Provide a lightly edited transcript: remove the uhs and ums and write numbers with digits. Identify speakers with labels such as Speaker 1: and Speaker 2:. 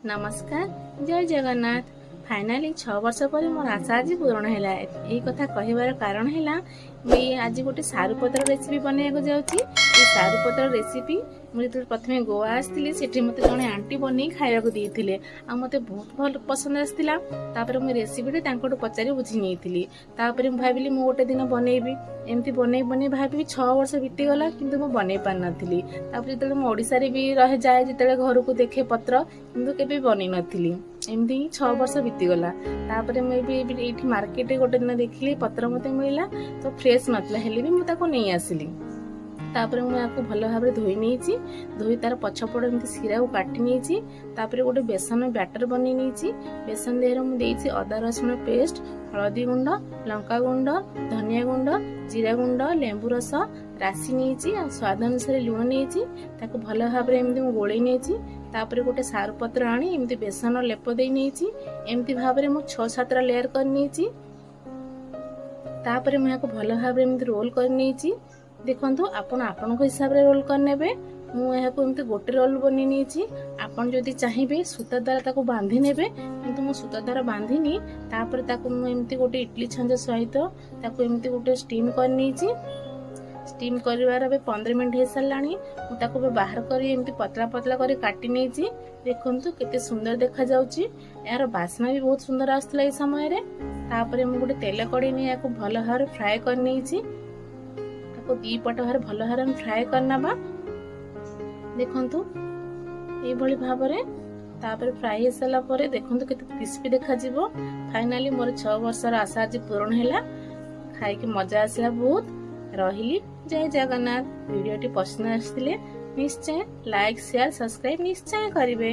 Speaker 1: नमस्कार जय जगन्नाथ। फाइनाली 6 वर्ष पर मोर आशा आज पूरण है। यही कथा कहबार कारण है मुझे आज गोटे सारू पत्र रेसिपी बनवाक जाऊँगी। सारू पत्र रेसिपी मुझे प्रथम गोवा आसती से मत जड़े आंटी बनई खाया देते मत बहुत भल पसंद आसापर मुझे रेसिपी पचारि बुझी नहीं भाविली मु गोटे दिन बनईबी एमती बनई बनई भावी 6 वर्ष बीतीगला किंतु मुझे बनई पार नी। जो ओडिशा भी रहे जाए जिते घर को देखे पत्र किंतु केबे बनई नी एमती 6 वर्ष बीतीगला। मुझे मार्केट गोटे दिन देखिली पत्र मत मिलला तो फ्रेश नथिला हेले भी मुझे नहीं आसिली। तापर मुझे भल भाव धोई नहीं धोई तार पछपड़ एमती सिरा को काटी नहीं गोटे बेसन बैटर बनी नहीं बेसन देहर मुझे अदा रसुण पेस्ट हलदी गुंड लंका गुंड धनिया गुंड जीरा गुंड लेंबू रस राशि नहीं स्वाद अनुसार लुण नहीं भल भाव एमती गोल नहीं गोटे सारू पत्र आनी एमती बेसन लेप दे नहीं एमती भाव में 6-7 लेयर कर नहीं मुझे भल भाव एमती रोल कर नहीं। देखो आपण हिसाब से रोल करने मुझे गोटे रोल बनी नहीं आपन जदि चाहिए सूता द्वारा बांधि ने कि मु सूता द्वारा बांधिनी एमती गोटे इडली छंज सहित एमती गोटे स्टीम कर स्टीम कर 15 मिनट हो सारा मुझे बाहर कर पतला पतला कर काटी नहीं देखु केते सुंदर देखा जाउची यार बास्ना भी बहुत सुंदर आसला ए समय रे। तापर मु गोटे तेल कड़ी नहीं भल भाव फ्राए कर नहीं दी पट भार भल भाव फ्राए करना देखु ये भाव में फ्राए हो सारा देखो केते क्रिस्पी देखा जीवो। फाइनाली मोर 6 वर्षर आशा आज पूरण है खाई मजा आसला बहुत। रही जय जगन्नाथ। वीडियोटी पसंद आसले निश्चय लाइक शेयर सब्सक्राइब निश्चय करेंगे।